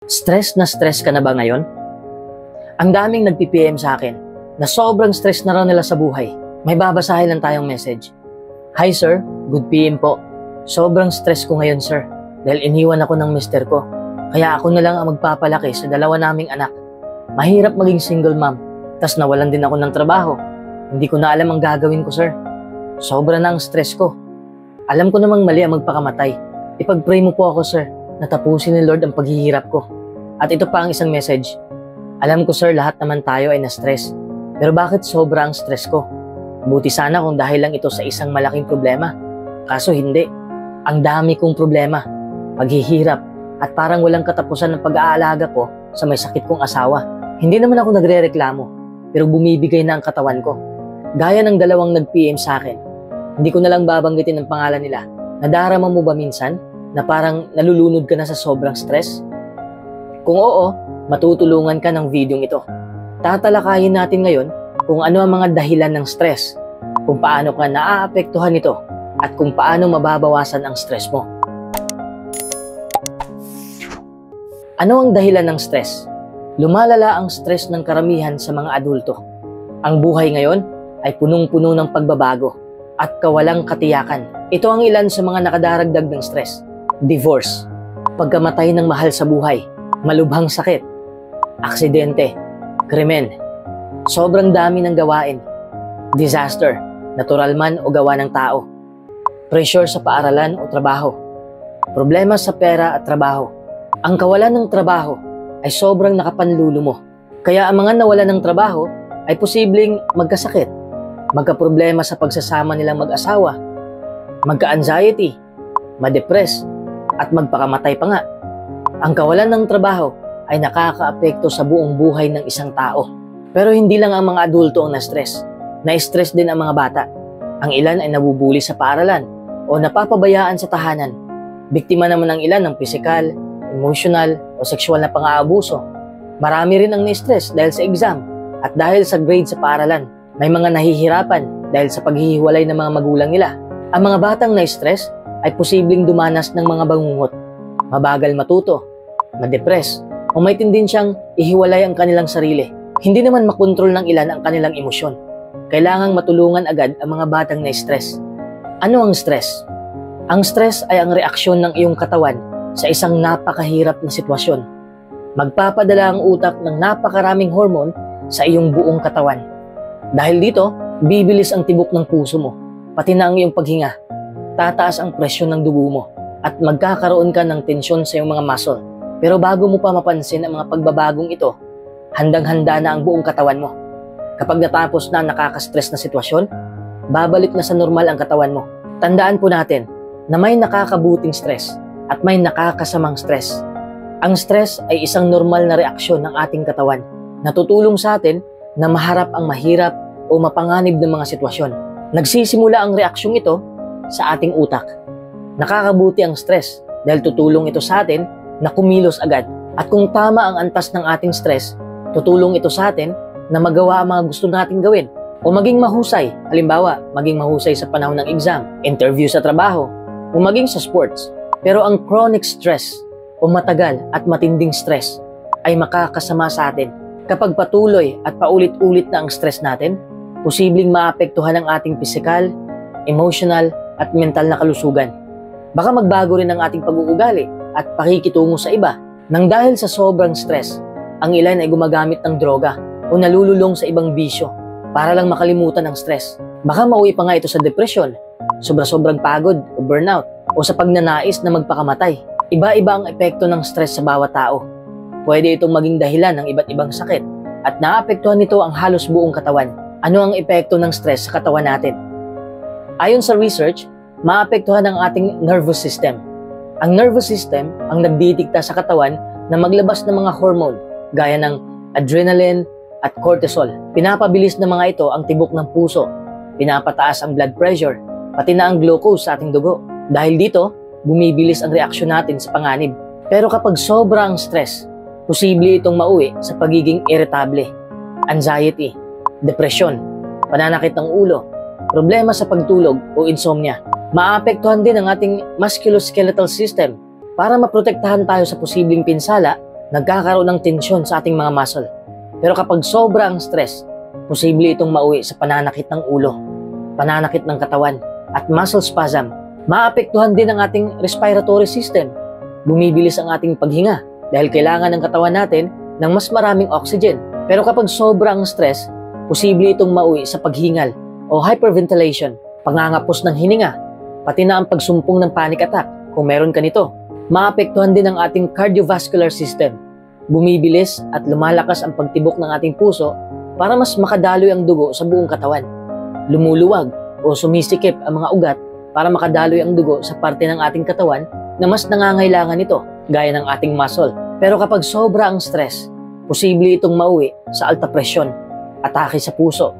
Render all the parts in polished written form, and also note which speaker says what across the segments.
Speaker 1: Stress ka na ba ngayon? Ang daming nag-PPM sa akin na sobrang stress na raw nila sa buhay. May babasahin lang tayong message. Hi sir, good PM po. Sobrang stress ko ngayon sir dahil iniwan ako ng mister ko. Kaya ako na lang ang magpapalaki sa dalawa naming anak. Mahirap maging single mom, tas nawalan din ako ng trabaho. Hindi ko na alam ang gagawin ko sir. Sobra na ang stress ko. Alam ko namang mali ang magpakamatay. Ipag-pray mo po ako sir na tapusin ni Lord ang paghihirap ko. At ito pa ang isang message. Alam ko sir, lahat naman tayo ay na-stress. Pero bakit sobra ang stress ko? Buti sana kung dahil lang ito sa isang malaking problema. Kaso hindi. Ang dami kong problema, paghihirap, at parang walang katapusan ng pag-aalaga ko sa may sakit kong asawa. Hindi naman ako nagre-reklamo, pero bumibigay na ang katawan ko. Gaya ng dalawang nag-PM sa akin. Hindi ko na lang babanggitin ang pangalan nila. Nadarama mo ba minsan na parang nalulunod ka na sa sobrang stress? Kung oo, matutulungan ka ng videong ito. Tatalakayin natin ngayon kung ano ang mga dahilan ng stress, kung paano ka naaapektuhan nito, at kung paano mababawasan ang stress mo. Ano ang dahilan ng stress? Lumalala ang stress ng karamihan sa mga adulto. Ang buhay ngayon ay punong-puno ng pagbabago at kawalang katiyakan. Ito ang ilan sa mga nakadaragdag ng stress. Divorce, pagkamatay ng mahal sa buhay, malubhang sakit, aksidente, krimen, sobrang dami ng gawain, disaster, natural man o gawa ng tao, pressure sa paaralan o trabaho, problema sa pera at trabaho. Ang kawalan ng trabaho ay sobrang nakapanlulo mo. Kaya ang mga nawalan ng trabaho ay posibleng magkasakit, magkaproblema sa pagsasama nilang mag-asawa, magka-anxiety, madepress, at magpakamatay pa nga. Ang kawalan ng trabaho ay nakakaapekto sa buong buhay ng isang tao. Pero hindi lang ang mga adulto ang na-stress. Na-stress din ang mga bata. Ang ilan ay nabubuli sa paaralan o napapabayaan sa tahanan. Biktima naman ang ilan ng pisikal, emotional o sexual na pang-aabuso. Marami rin ang na-stress dahil sa exam at dahil sa grade sa paaralan. May mga nahihirapan dahil sa paghihiwalay ng mga magulang nila. Ang mga batang na-stress ay posibleng dumanas ng mga bangungot, mabagal matuto, madepress, o may tendensiyang ihiwalay ang kanilang sarili. Hindi naman makontrol ng ilan ang kanilang emosyon. Kailangang matulungan agad ang mga batang na-stress. Ano ang stress? Ang stress ay ang reaksyon ng iyong katawan sa isang napakahirap na sitwasyon. Magpapadala ang utak ng napakaraming hormone sa iyong buong katawan. Dahil dito, bibilis ang tibok ng puso mo, pati na ang iyong paghinga. Tataas ang presyon ng dugo mo at magkakaroon ka ng tensyon sa iyong mga muscle. Pero bago mo pa mapansin ang mga pagbabagong ito, handang-handa na ang buong katawan mo. Kapag natapos na ang nakaka-stress na sitwasyon, babalik na sa normal ang katawan mo. Tandaan po natin na may nakakabuting stress at may nakakasamang stress. Ang stress ay isang normal na reaksyon ng ating katawan na tutulong sa atin na maharap ang mahirap o mapanganib ng mga sitwasyon. Nagsisimula ang reaksyong ito sa ating utak. Nakakabuti ang stress dahil tutulong ito sa atin na kumilos agad. At kung tama ang antas ng ating stress, tutulong ito sa atin na magawa ang mga gusto nating gawin o maging mahusay. Halimbawa, maging mahusay sa panahon ng exam, interview sa trabaho, o maging sa sports. Pero ang chronic stress o matagal at matinding stress ay makakasama sa atin. Kapag patuloy at paulit-ulit na ang stress natin, posibleng maapektuhan ang ating physical, emotional, at mental na kalusugan. Baka magbago rin ang ating pag-uugali at pakikitungo sa iba. Nang dahil sa sobrang stress, ang ilan ay gumagamit ng droga o nalululong sa ibang bisyo para lang makalimutan ang stress. Baka mauwi pa nga ito sa depresyon, sobra-sobrang pagod o burnout, o sa pagnanais na magpakamatay. Iba-iba ang epekto ng stress sa bawat tao. Pwede itong maging dahilan ng iba't ibang sakit at naapektuhan nito ang halos buong katawan. Ano ang epekto ng stress sa katawan natin? Ayon sa research, maapektuhan ang ating nervous system. Ang nervous system ang nagdidikta sa katawan na maglabas ng mga hormone gaya ng adrenaline at cortisol. Pinapabilis ng mga ito ang tibok ng puso, pinapataas ang blood pressure, pati na ang glucose sa ating dugo. Dahil dito, bumibilis ang reaksyon natin sa panganib. Pero kapag sobra ang stress, posible itong mauwi sa pagiging irritable, anxiety, depression, pananakit ng ulo, problema sa pagtulog o insomnia. Maapektuhan din ang ating musculoskeletal system. Para maprotektahan tayo sa posibleng pinsala, nagkakaroon ng tensyon sa ating mga muscle. Pero kapag sobra ang stress, posible itong mauwi sa pananakit ng ulo, pananakit ng katawan, at muscle spasm. Maapektuhan din ang ating respiratory system. Bumibilis ang ating paghinga dahil kailangan ng katawan natin ng mas maraming oxygen. Pero kapag sobra ang stress, posible itong mauwi sa paghingal o hyperventilation, pangangapos ng hininga, pati na ang pagsumpong ng panic attack kung meron ka nito. Maapektuhan din ang ating cardiovascular system. Bumibilis at lumalakas ang pagtibok ng ating puso para mas makadaloy ang dugo sa buong katawan. Lumuluwag o sumisikip ang mga ugat para makadaloy ang dugo sa parte ng ating katawan na mas nangangailangan nito, gaya ng ating muscle. Pero kapag sobra ang stress, posible itong mauwi sa alta presyon, atake sa puso,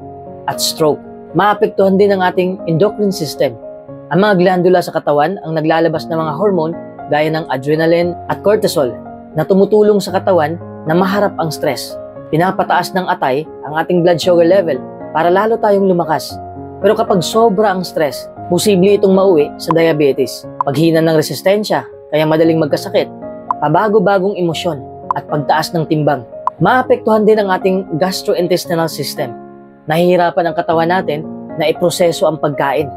Speaker 1: at stroke. Maapektuhan din ang ating endocrine system. Ang mga glandula sa katawan ang naglalabas ng mga hormone gaya ng adrenaline at cortisol na tumutulong sa katawan na maharap ang stress. Pinapataas ng atay ang ating blood sugar level para lalo tayong lumakas. Pero kapag sobra ang stress, posible itong mauwi sa diabetes, paghina ng resistensya kaya madaling magkasakit, pabago-bagong emosyon at pagtaas ng timbang. Maapektuhan din ang ating gastrointestinal system. Nahihirapan ang katawan natin na iproseso ang pagkain.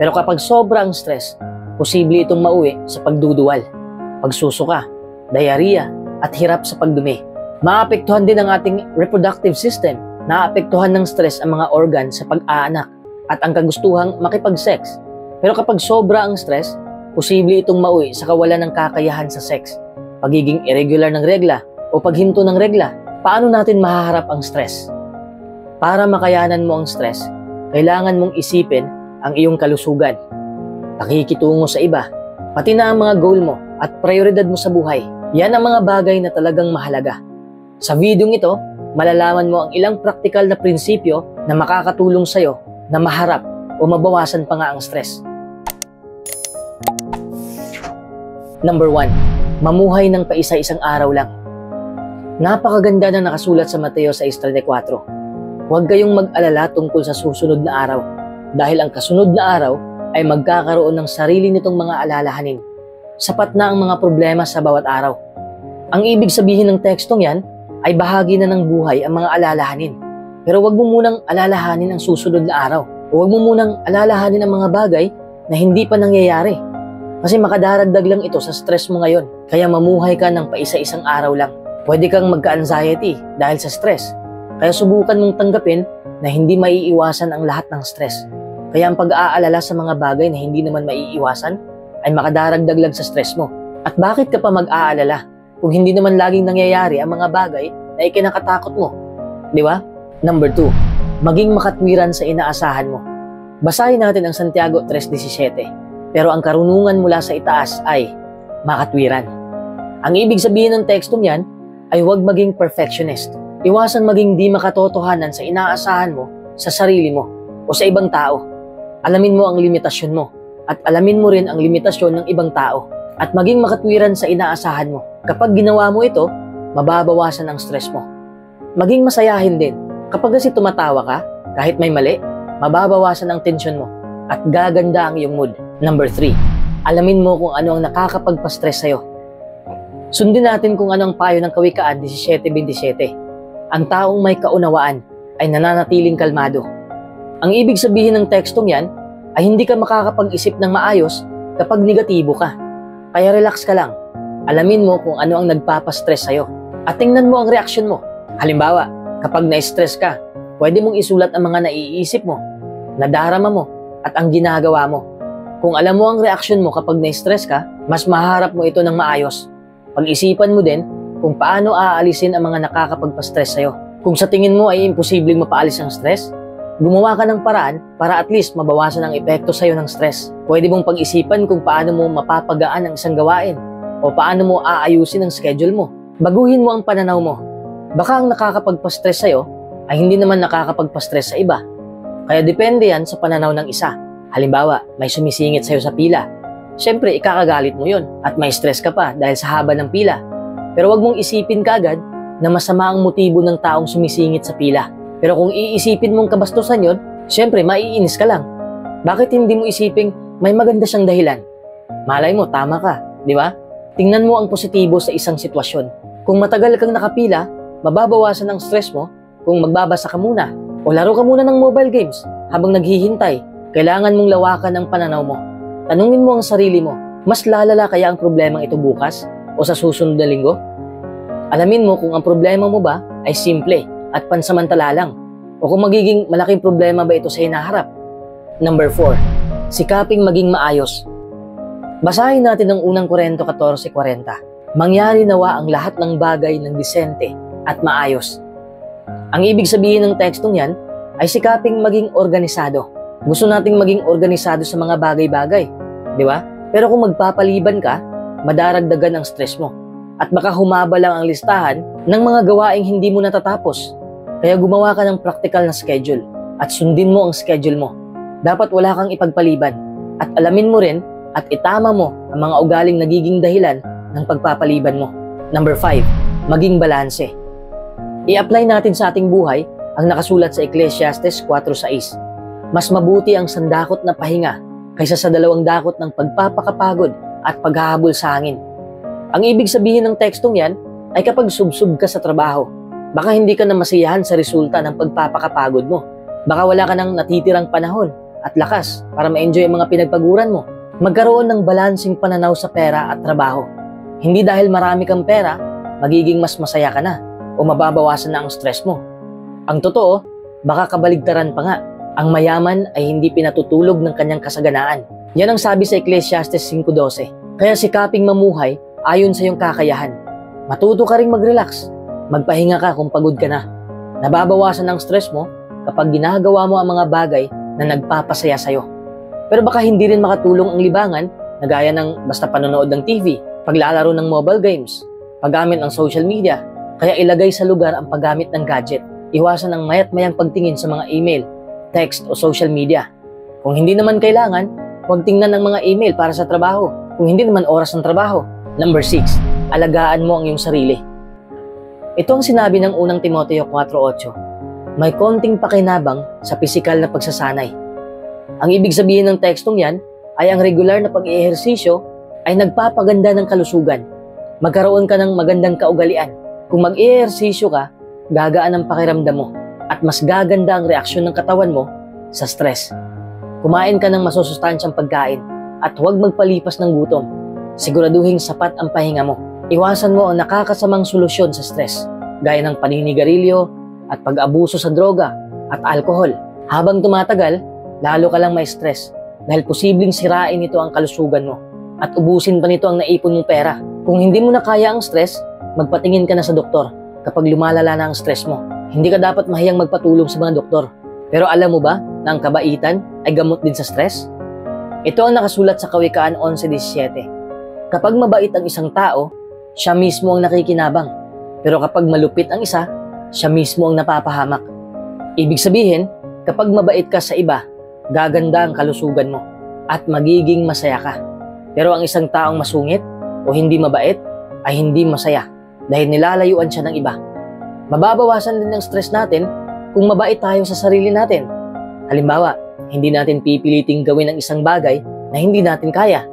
Speaker 1: Pero kapag sobra ang stress, posible itong mauwi sa pagduduwal, pagsusuka, diarrhea at hirap sa pagdumi. Maapektuhan din ang ating reproductive system. Naapektuhan ng stress ang mga organ sa pag-aanak at ang kagustuhang makipag-sex. Pero kapag sobra ang stress, posible itong mauwi sa kawalan ng kakayahan sa sex, pagiging irregular ng regla o paghinto ng regla. Paano natin mahaharap ang stress? Para makayanan mo ang stress, kailangan mong isipin ang iyong kalusugan, pakikitungo sa iba, pati na ang mga goal mo at prioridad mo sa buhay. Yan ang mga bagay na talagang mahalaga. Sa videong ito, malalaman mo ang ilang praktikal na prinsipyo na makakatulong sa'yo na maharap o mabawasan pa nga ang stress. Number 1. Mamuhay ng paisa-isang araw lang. Napakaganda na nakasulat sa Mateo 6:34. Huwag kayong mag-alala tungkol sa susunod na araw, dahil ang kasunod na araw ay magkakaroon ng sarili nitong mga alalahanin. Sapat na ang mga problema sa bawat araw. Ang ibig sabihin ng tekstong yan ay bahagi na ng buhay ang mga alalahanin. Pero huwag mo munang alalahanin ang susunod na araw. O huwag mo munang alalahanin ang mga bagay na hindi pa nangyayari. Kasi makadaragdag lang ito sa stress mo ngayon. Kaya mamuhay ka ng paisa-isang araw lang. Pwede kang magka-anxiety dahil sa stress. Kaya subukan mong tanggapin na hindi maiiwasan ang lahat ng stress. Kaya ang pag-aalala sa mga bagay na hindi naman maiiwasan ay makadaragdag lang sa stress mo. At bakit ka pa mag-aalala kung hindi naman laging nangyayari ang mga bagay na ikinakatakot mo? Di ba? Number 2. Maging makatwiran sa inaasahan mo. Basahin natin ang Santiago 3:17. Pero ang karunungan mula sa itaas ay makatwiran. Ang ibig sabihin ng tekstong yan ay huwag maging perfectionist. Iwasan maging di makatotohanan sa inaasahan mo sa sarili mo o sa ibang tao. Alamin mo ang limitasyon mo at alamin mo rin ang limitasyon ng ibang tao at maging makatwiran sa inaasahan mo. Kapag ginawa mo ito, mababawasan ang stress mo. Maging masayahin din. Kapag kasi tumatawa ka, kahit may mali, mababawasan ang tensyon mo at gaganda ang iyong mood. Number 3. Alamin mo kung ano ang nakakapagpa-stress sa'yo. Sundin natin kung ano ang payo ng Kawikaan 17:27. Ang taong may kaunawaan ay nananatiling kalmado. Ang ibig sabihin ng tekstong yan ay hindi ka makakapag-isip ng maayos kapag negatibo ka. Kaya relax ka lang. Alamin mo kung ano ang nagpapastress sa'yo. At tingnan mo ang reaksyon mo. Halimbawa, kapag na-stress ka, pwede mong isulat ang mga naiisip mo, nadarama mo, at ang ginagawa mo. Kung alam mo ang reaksyon mo kapag na-stress ka, mas maharap mo ito ng maayos. Pag-isipan mo din kung paano aalisin ang mga nakakapagpa-stress sa'yo. Kung sa tingin mo ay imposibleng mapaalis ang stress, gumawa ka ng paraan para at least mabawasan ang epekto sa'yo ng stress. Pwede mong pag-isipan kung paano mo mapapagaan ang isang gawain o paano mo aayusin ang schedule mo. Baguhin mo ang pananaw mo. Baka ang nakakapagpa-stress sa'yo ay hindi naman nakakapagpa-stress sa iba. Kaya depende yan sa pananaw ng isa. Halimbawa, may sumisingit sa'yo sa pila. Siyempre, ikakagalit mo yun at may stress ka pa dahil sa haba ng pila. Pero wag mong isipin kagad na masama ang motibo ng taong sumisingit sa pila. Pero kung iisipin mong kabastusan yun, siyempre maiinis ka lang. Bakit hindi mo isiping may maganda siyang dahilan? Malay mo, tama ka, di ba? Tingnan mo ang positibo sa isang sitwasyon. Kung matagal kang nakapila, mababawasan ang stress mo kung magbabasa ka muna o laro ka muna ng mobile games habang naghihintay. Kailangan mong lawakan ang pananaw mo. Tanungin mo ang sarili mo, mas lalala kaya ang problemang ito bukas o sa susunod na linggo? Alamin mo kung ang problema mo ba ay simple at pansamantala lang o kung magiging malaking problema ba ito sa hinaharap. Number 4. Sikaping maging maayos. Basahin natin ang unang Korinto 14:40. Mangyari nawa ang lahat ng bagay ng disente at maayos. Ang ibig sabihin ng tekstong yan ay sikaping maging organisado. Gusto nating maging organisado sa mga bagay-bagay, di ba? Pero kung magpapaliban ka, madaragdagan ang stress mo. At baka humaba lang ang listahan ng mga gawaing hindi mo natatapos. Kaya gumawa ka ng practical na schedule at sundin mo ang schedule mo. Dapat wala kang ipagpaliban at alamin mo rin at itama mo ang mga ugaling nagiging dahilan ng pagpapaliban mo. Number 5. Maging balanse. I-apply natin sa ating buhay ang nakasulat sa Ecclesiastes 4:6. Mas mabuti ang sandakot na pahinga kaysa sa 2 dakot ng pagpapakapagod at paghahabol sa hangin. Ang ibig sabihin ng tekstong yan ay kapag subsub ka sa trabaho, baka hindi ka na masiyahan sa resulta ng pagpapakapagod mo. Baka wala ka ng natitirang panahon at lakas para ma-enjoy ang mga pinagpaguran mo. Magkaroon ng balansing pananaw sa pera at trabaho. Hindi dahil marami kang pera, magiging mas masaya ka na o mababawasan na ang stress mo. Ang totoo, baka kabaligtaran pa nga. Ang mayaman ay hindi pinatutulog ng kanyang kasaganaan. Yan ang sabi sa Ecclesiastes 5:12. Kaya sikaping mamuhay ayon sa iyong kakayahan. Matuto ka ring mag-relax. Magpahinga ka kung pagod ka na. Nababawasan ang stress mo kapag ginagawa mo ang mga bagay na nagpapasaya sa'yo. Pero baka hindi rin makatulong ang libangan na gaya ng basta panonood ng TV, paglalaro ng mobile games, paggamit ng social media. Kaya ilagay sa lugar ang paggamit ng gadget. Iwasan ang mayat-mayang pagtingin sa mga email, text o social media. Kung hindi naman kailangan, huwag tingnan ng mga email para sa trabaho. Kung hindi naman oras ng trabaho. Number 6. Alagaan mo ang iyong sarili. Ito ang sinabi ng unang Timoteo 4:8. May konting pakinabang sa pisikal na pagsasanay. Ang ibig sabihin ng tekstong yan ay ang regular na pag-eehersisyo ay nagpapaganda ng kalusugan. Magkaroon ka ng magandang kaugalian. Kung mag-eehersisyo ka, gagaan ang pakiramdam mo at mas gaganda ang reaksyon ng katawan mo sa stress. Kumain ka ng masusustansyang pagkain at huwag magpalipas ng gutom. Siguraduhin sapat ang pahinga mo. Iwasan mo ang nakakasamang solusyon sa stress, gaya ng paninigarilyo at pag-abuso sa droga at alkohol. Habang tumatagal, lalo ka lang may stress dahil posibleng sirain nito ang kalusugan mo at ubusin pa nito ang naipon mong pera. Kung hindi mo na kaya ang stress, magpatingin ka na sa doktor kapag lumalala na ang stress mo. Hindi ka dapat mahiyang magpatulong sa mga doktor. Pero alam mo ba na ang kabaitan ay gamot din sa stress? Ito ang nakasulat sa Kawikaan 11:17. Kapag mabait ang isang tao, siya mismo ang nakikinabang. Pero kapag malupit ang isa, siya mismo ang napapahamak. Ibig sabihin, kapag mabait ka sa iba, gaganda ang kalusugan mo at magiging masaya ka. Pero ang isang taong masungit o hindi mabait ay hindi masaya dahil nilalayuan siya ng iba. Mababawasan din ang stress natin kung mabait tayo sa sarili natin. Halimbawa, hindi natin pipiliting gawin ang isang bagay na hindi natin kaya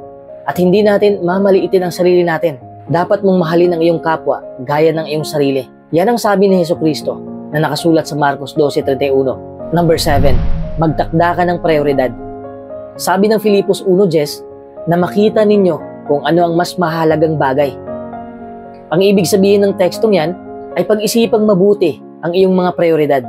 Speaker 1: at hindi natin mamaliitin ang sarili natin. Dapat mong mahalin ang iyong kapwa gaya ng iyong sarili. Yan ang sabi ni Jesucristo na nakasulat sa Marcos 12:31. Number 7. Magtakda ka ng prioridad. Sabi ng Filipos 1:10 na makita ninyo kung ano ang mas mahalagang bagay. Ang ibig sabihin ng tekstong yan ay pag-isipang mabuti ang iyong mga prioridad.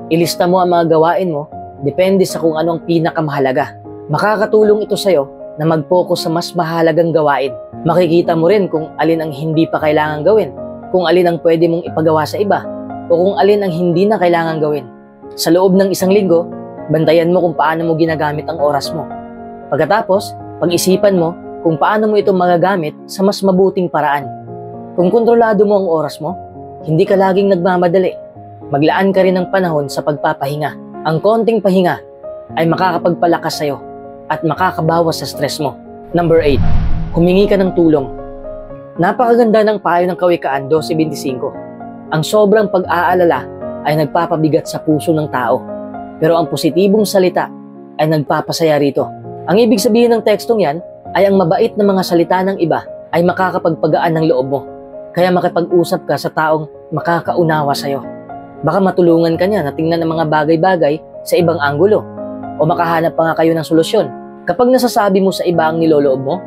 Speaker 1: Ilista mo ang mga gawain mo depende sa kung ano ang pinakamahalaga. Makakatulong ito sa'yo na mag-focus sa mas mahalagang gawain. Makikita mo rin kung alin ang hindi pa kailangan gawin, kung alin ang pwede mong ipagawa sa iba, o kung alin ang hindi na kailangan gawin. Sa loob ng isang linggo, bantayan mo kung paano mo ginagamit ang oras mo. Pagkatapos, pag-isipan mo kung paano mo ito magagamit sa mas mabuting paraan. Kung kontrolado mo ang oras mo, hindi ka laging nagmamadali. Maglaan ka rin ng panahon sa pagpapahinga. Ang konting pahinga ay makakapagpalakas sa'yo at makakabawas sa stress mo. Number 8. Humingi ka ng tulong. Napakaganda ng payo ng Kawikaan 12:25. Ang sobrang pag-aalala ay nagpapabigat sa puso ng tao. Pero ang positibong salita ay nagpapasaya rito. Ang ibig sabihin ng tekstong yan ay ang mabait na mga salita ng iba ay makakapagpagaan ng loob mo. Kaya makipag-usap ka sa taong makakaunawa sa'yo. Baka matulungan ka niya na tingnan ang mga bagay-bagay sa ibang anggulo. O makahanap pa nga kayo ng solusyon. Kapag nasasabi mo sa iba ang niloloob mo,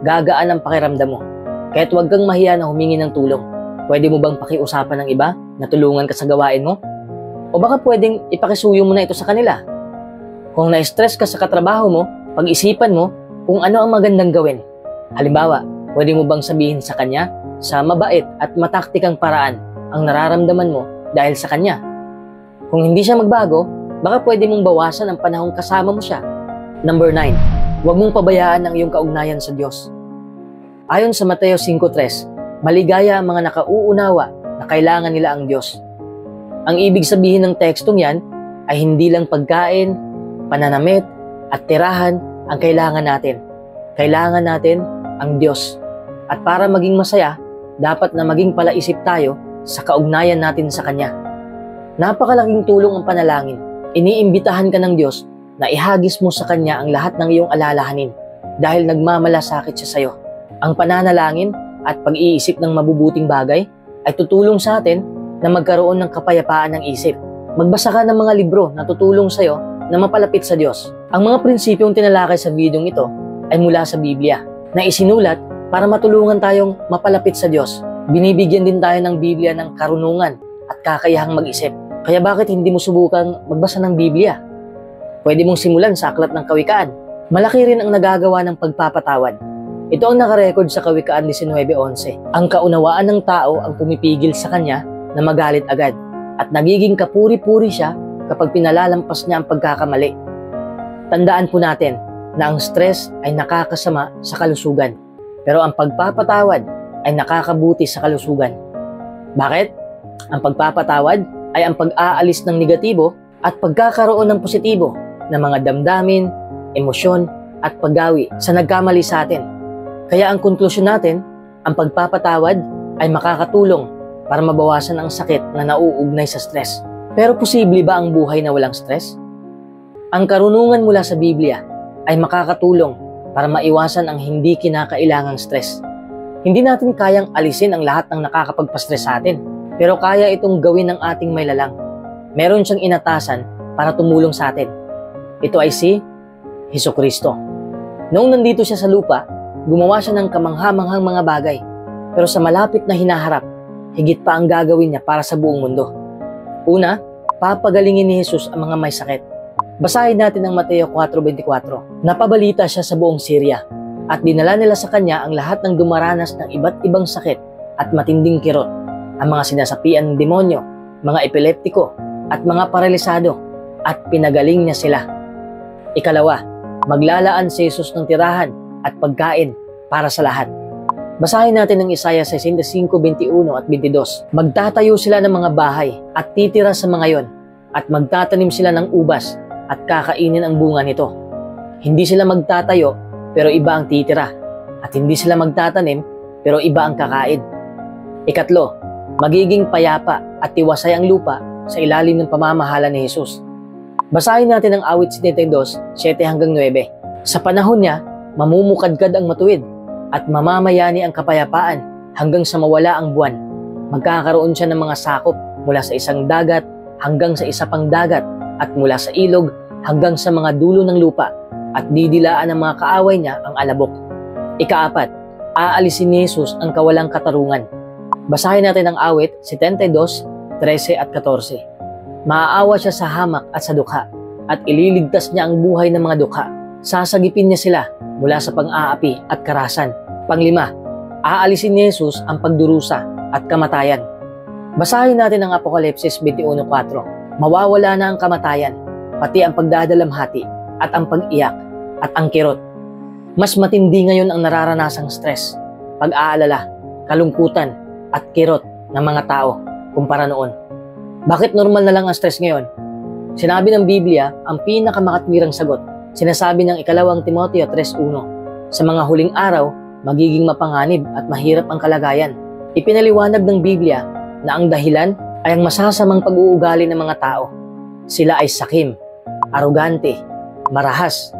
Speaker 1: gagaan ang pakiramdam mo. Kaya't huwag kang mahiya na humingi ng tulong. Pwede mo bang pakiusapan ng iba na tulungan ka sa gawain mo? O baka pwedeng ipakisuyo mo na ito sa kanila. Kung na-stress ka sa katrabaho mo, pag-isipan mo kung ano ang magandang gawin. Halimbawa, pwede mo bang sabihin sa kanya sa mabait at mataktikang paraan ang nararamdaman mo dahil sa kanya? Kung hindi siya magbago, baka pwede mong bawasan ang panahong kasama mo siya. Number 9, huwag mong pabayaan ang iyong kaugnayan sa Diyos. Ayon sa Mateo 5:3, maligaya ang mga nakauunawa na kailangan nila ang Diyos. Ang ibig sabihin ng tekstong yan ay hindi lang pagkain, pananamit, at tirahan ang kailangan natin. Kailangan natin ang Diyos. At para maging masaya, dapat na maging palaisip tayo sa kaugnayan natin sa Kanya. Napakalaking tulong ang panalangin. Iniimbitahan ka ng Diyos na ihagis mo sa Kanya ang lahat ng iyong alalahanin dahil nagmamalasakit siya sa iyo. Ang pananalangin at pag-iisip ng mabubuting bagay ay tutulong sa atin na magkaroon ng kapayapaan ng isip. Magbasa ka ng mga libro na tutulong sa iyo na mapalapit sa Diyos. Ang mga prinsipyong tinalakay sa videong ito ay mula sa Biblia na isinulat para matulungan tayong mapalapit sa Diyos. Binibigyan din tayo ng Biblia ng karunungan at kakayahang mag-isip. Kaya bakit hindi mo subukang magbasa ng Biblia? Pwede mong simulan sa Aklat ng Kawikaan. Malaki rin ang nagagawa ng pagpapatawad. Ito ang nakarecord sa Kawikaan 19:11. Ang kaunawaan ng tao ang pumipigil sa kanya na magalit agad at nagiging kapuri-puri siya kapag pinalalampas niya ang pagkakamali. Tandaan po natin na ang stress ay nakakasama sa kalusugan, pero ang pagpapatawad ay nakakabuti sa kalusugan. Bakit? Ang pagpapatawad ay ang pag-aalis ng negatibo at pagkakaroon ng positibo na mga damdamin, emosyon at paggawi sa nagkamali sa atin. Kaya ang konklusyon natin, ang pagpapatawad ay makakatulong para mabawasan ang sakit na nauugnay sa stress. Pero posible ba ang buhay na walang stress? Ang karunungan mula sa Biblia ay makakatulong para maiwasan ang hindi kinakailangang stress. Hindi natin kayang alisin ang lahat ng nakakapagpa-stress sa atin, pero kaya itong gawin ng ating may lalang. Meron siyang inatasan para tumulong sa atin. Ito ay si Hesukristo. Noong nandito siya sa lupa, gumawa siya ng kamangha-manghang mga bagay, pero sa malapit na hinaharap, higit pa ang gagawin niya para sa buong mundo. Una, papagalingin ni Jesus ang mga may sakit. Basahin natin ang Mateo 4:24. Napabalita siya sa buong Syria at dinala nila sa kanya ang lahat ng dumaranas ng iba't ibang sakit at matinding kirot, ang mga sinasapian ng demonyo, mga epileptiko at mga paralisado, at pinagaling niya sila. Ikalawa, maglalaan si Jesus ng tirahan at pagkain para sa lahat. Basahin natin ang Isaiah 65:21 at 22. Magtatayo sila ng mga bahay at titira sa mga yon, at magtatanim sila ng ubas at kakainin ang bunga nito. Hindi sila magtatayo pero iba ang titira, at hindi sila magtatanim pero iba ang kakain. Ikatlo, magiging payapa at tiwasay ang lupa sa ilalim ng pamamahala ni Jesus. Basahin natin ang Awit 72:7-9. Sa panahon niya, mamumukadkad ang matuwid at mamamayani ang kapayapaan hanggang sa mawala ang buwan. Magkakaroon siya ng mga sakop mula sa isang dagat hanggang sa isa pang dagat at mula sa ilog hanggang sa mga dulo ng lupa, at didilaan ng mga kaaway niya ang alabok. Ikaapat, aalisin ni Jesus ang kawalang katarungan. Basahin natin ang Awit 72:13-14. Maaawa siya sa hamak at sa dukha, at ililigtas niya ang buhay ng mga dukha. Sasagipin niya sila mula sa pang-aapi at karahasan. Panglima, aalisin ni Jesus ang pagdurusa at kamatayan. Basahin natin ang Apokalipsis 21:4. Mawawala na ang kamatayan, pati ang pagdadalamhati at ang pag-iyak at ang kirot. Mas matindi ngayon ang nararanasang stress, pag-aalala, kalungkutan at kirot ng mga tao kumpara noon. Bakit normal na lang ang stress ngayon? Sinabi ng Biblia ang pinakamakatwirang sagot. Sinasabi ng 2 Timoteo 3:1, sa mga huling araw, magiging mapanganib at mahirap ang kalagayan. Ipinaliwanag ng Biblia na ang dahilan ay ang masasamang pag-uugali ng mga tao. Sila ay sakim, arogante, marahas,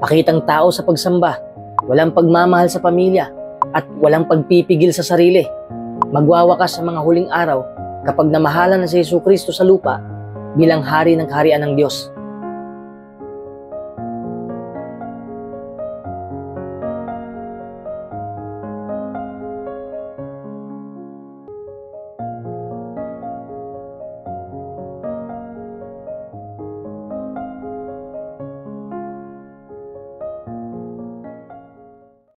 Speaker 1: pakitang tao sa pagsamba, walang pagmamahal sa pamilya, at walang pagpipigil sa sarili. Magwawakas sa mga huling araw kapag namahalan na si Jesucristo sa lupa bilang hari ng kaharian ng Diyos.